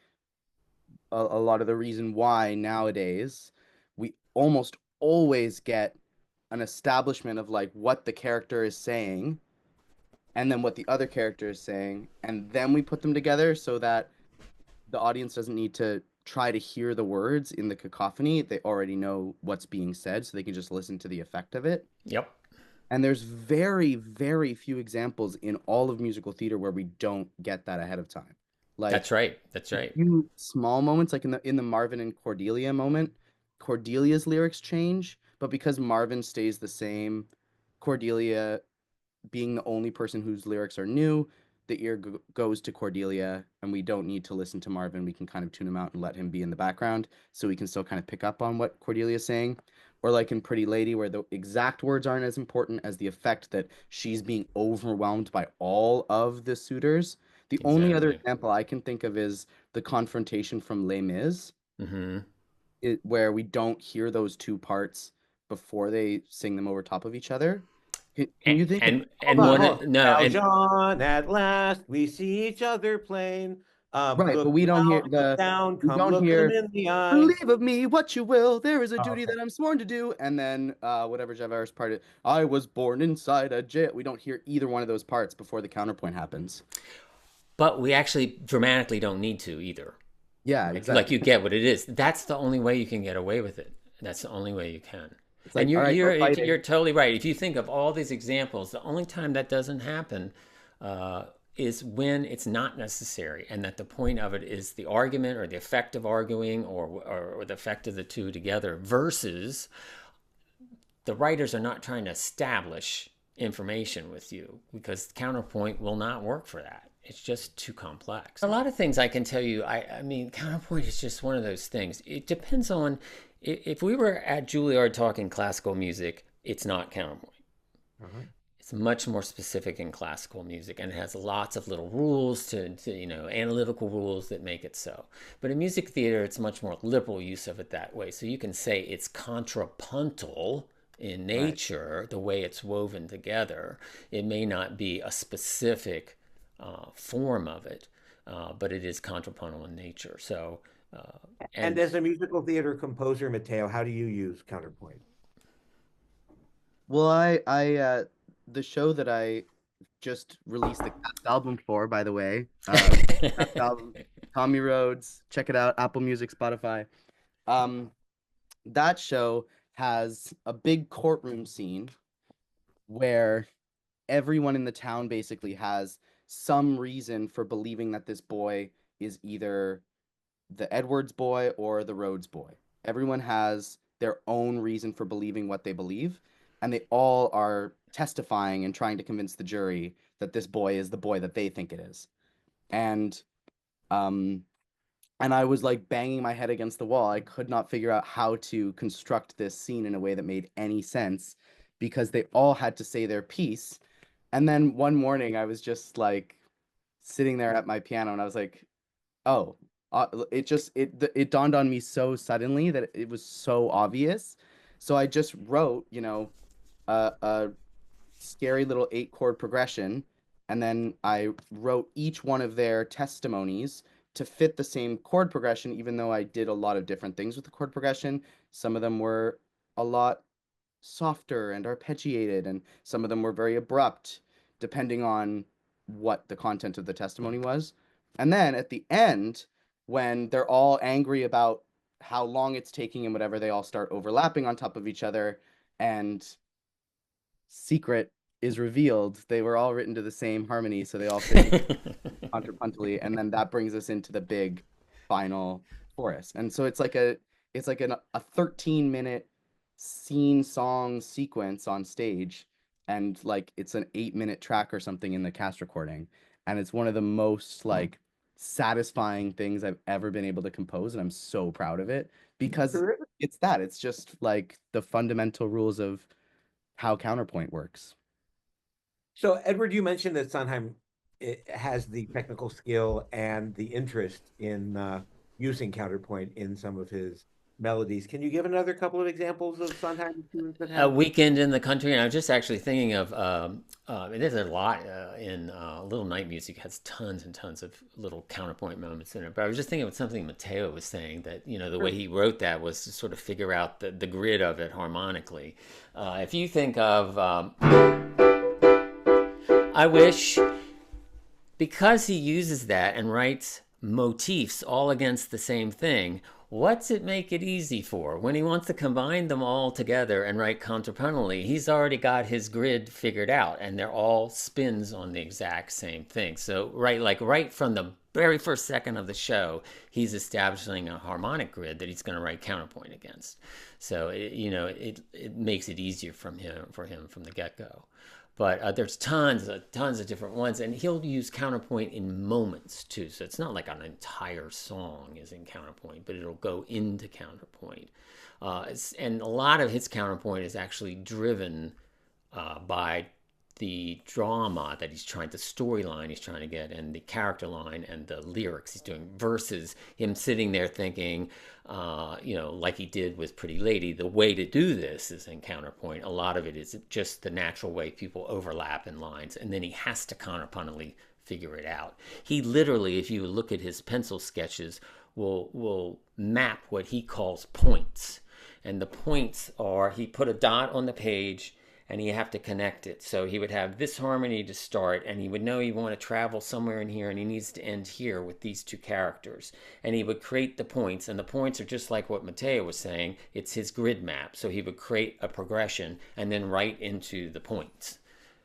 a lot of the reason why nowadays we almost always get an establishment of like what the character is saying and then what the other character is saying, and then we put them together so that the audience doesn't need to try to hear the words in the cacophony. They already know what's being said, so they can just listen to the effect of it. Yep. And there's very, very few examples in all of musical theater where we don't get that ahead of time. Like, that's right. That's right. Few small moments, like in the Marvin and Cordelia moment, Cordelia's lyrics change, but because Marvin stays the same, Cordelia, being the only person whose lyrics are new, the ear goes to Cordelia, and we don't need to listen to Marvin. We can kind of tune him out and let him be in the background, so we can still kind of pick up on what Cordelia's saying. or like in Pretty Lady, where the exact words aren't as important as the effect that she's being overwhelmed by all of the suitors. The only other Exactly. example I can think of is the confrontation from Les Mis, Mm-hmm. where we don't hear those two parts before they sing them over top of each other. Can you think of And Hold on, one hold on. no and Valjean, at last we see each other plain. right, but Look we don't hear down, we come don't look 'em hear in the eye. believe of me what you will, there is a Oh, duty okay. that I'm sworn to do, and then whatever Javert's part is, I was born inside a jail. We don't hear either one of those parts before the counterpoint happens. but we actually dramatically don't need to either. Yeah, Like exactly. you get what it is. That's the only way you can get away with it. That's the only way you can. It's like, And all right, we're fighting. you're totally right. If you think of all these examples, the only time that doesn't happen is when it's not necessary, and that the point of it is the argument or the effect of arguing or the effect of the two together, versus the writers are not trying to establish information with you, because counterpoint will not work for that. It's just too complex. A lot of things I can tell you, I mean, counterpoint is just one of those things. It depends on, if we were at Juilliard talking classical music, it's not counterpoint. It's much more specific in classical music, and it has lots of little rules to analytical rules that make it so. But in music theater, it's much more liberal use of it that way. So you can say it's contrapuntal in nature, the way it's woven together. It may not be a specific form of it, but it is contrapuntal in nature. So, and as a musical theater composer, Matteo, how do you use counterpoint? Well, I the show that I just released the cast album for, by the way, cast album, Tommy Rhodes, check it out, Apple Music, Spotify. That show has a big courtroom scene where everyone in the town basically has some reason for believing that this boy is either the Edwards boy or the Rhodes boy. Everyone has their own reason for believing what they believe, and they all are testifying and trying to convince the jury that this boy is the boy that they think it is. And I was like banging my head against the wall. I could not figure out how to construct this scene in a way that made any sense, because they all had to say their piece. And then one morning I was just like sitting there at my piano, and I was like, oh, it dawned on me so suddenly that it was so obvious. So I just wrote, a scary little 8-chord progression, and then I wrote each one of their testimonies to fit the same chord progression, even though I did a lot of different things with the chord progression. Some of them were a lot softer and arpeggiated, and some of them were very abrupt, depending on what the content of the testimony was. And then at the end, when they're all angry about how long it's taking and whatever, they all start overlapping on top of each other, and secret is revealed. They were all written to the same harmony, so they all fit contrapuntally, and then that brings us into the big final chorus. And so it's like a 13-minute scene song sequence on stage, and like it's an 8-minute track or something in the cast recording, and it's one of the most like satisfying things I've ever been able to compose, and I'm so proud of it, because it's just like the fundamental rules of how counterpoint works. So, Edward, you mentioned that Sondheim has the technical skill and the interest in using counterpoint in some of his melodies. Can you give another couple of examples of Sondheim? A Weekend in the Country, and I was just actually thinking of, there's a lot in Little Night Music, has tons and tons of little counterpoint moments in it, but I was just thinking of something Matteo was saying, that, the way he wrote that was to sort of figure out the grid of it harmonically. If you think of, I wish, because he uses that and writes motifs all against the same thing, what's it make it easy for? When he wants to combine them all together and write contrapuntally, he's already got his grid figured out, and they're all spins on the exact same thing. So right from the very first second of the show, he's establishing a harmonic grid that he's going to write counterpoint against. So it makes it easier for him from the get-go. But there's tons of different ones, and he'll use counterpoint in moments too. So it's not like an entire song is in counterpoint, but it'll go into counterpoint. And a lot of his counterpoint is actually driven by the drama that he's trying, the storyline he's trying to get, and the character line and the lyrics he's doing, versus him sitting there thinking, like he did with Pretty Lady, the way to do this is in counterpoint. A lot of it is just the natural way people overlap in lines, and then he has to counterpunktually figure it out. He literally, if you look at his pencil sketches, will map what he calls points. And the points are, he put a dot on the page, and you have to connect it. So he would have this harmony to start, and he would know he want to travel somewhere in here, and he needs to end here with these two characters. And he would create the points, and the points are just like what Matteo was saying. It's his grid map. So he would create a progression and then write into the points.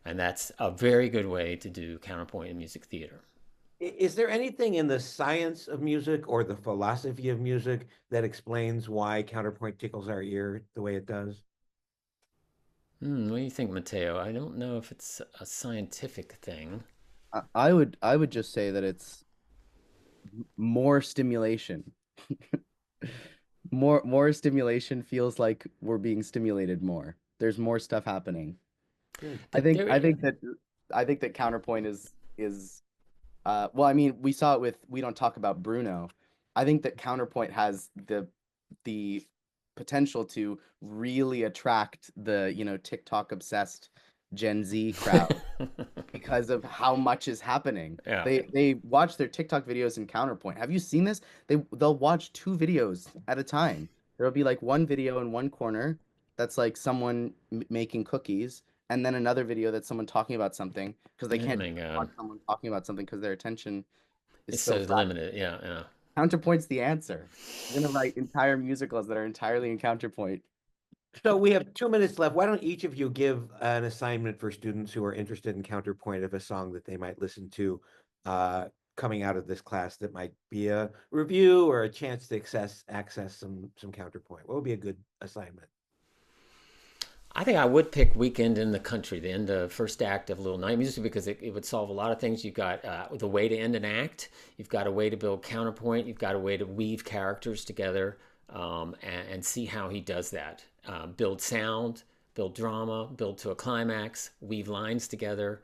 And that's a very good way to do counterpoint in music theater. Is there anything in the science of music or the philosophy of music that explains why counterpoint tickles our ear the way it does? What do you think, Matteo? I don't know if it's a scientific thing. I would just say that it's more stimulation. More stimulation feels like we're being stimulated more. There's more stuff happening. I think that counterpoint is well, I mean, we saw it with We Don't Talk About Bruno. I think that counterpoint has the potential to really attract the TikTok obsessed Gen Z crowd because of how much is happening. Yeah. They watch their TikTok videos in counterpoint. Have you seen this? They'll watch 2 videos at a time. There'll be like one video in one corner that's like someone making cookies, and then another video that's someone talking about something, because they can't watch someone talking about something because their attention is so limited. Yeah. Counterpoint's the answer. I'm gonna write entire musicals that are entirely in counterpoint. So we have 2 minutes left. Why don't each of you give an assignment for students who are interested in counterpoint of a song that they might listen to coming out of this class that might be a review or a chance to access some counterpoint? What would be a good assignment? I think I would pick Weekend in the Country, the end of first act of Little Night Music, because it would solve a lot of things. You've got the way to end an act. You've got a way to build counterpoint. You've got a way to weave characters together and see how he does that. Build sound, build drama, build to a climax, weave lines together,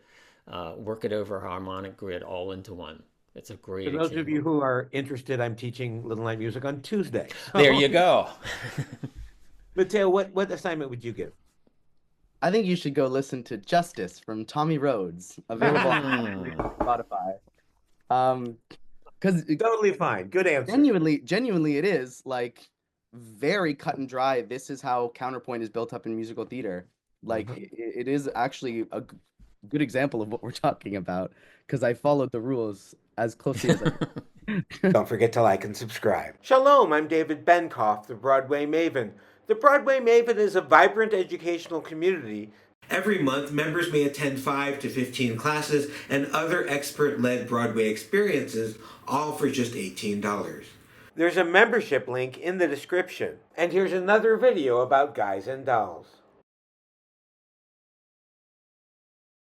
work it over a harmonic grid all into one. It's a great For those of you who are interested, I'm teaching Little Night Music on Tuesday. There you go. Matteo, what assignment would you give? I think you should go listen to Justice from Tommy Rhodes, available on Spotify. Because totally fine. Good answer. Genuinely, it is like very cut and dry. This is how counterpoint is built up in musical theater. Like it is actually a good example of what we're talking about, because I followed the rules as closely as I could. Don't forget to like and subscribe. Shalom, I'm David Benkof, the Broadway Maven. The Broadway Maven is a vibrant educational community. Every month, members may attend 5 to 15 classes and other expert-led Broadway experiences, all for just $18. There's a membership link in the description. And here's another video about Guys and Dolls.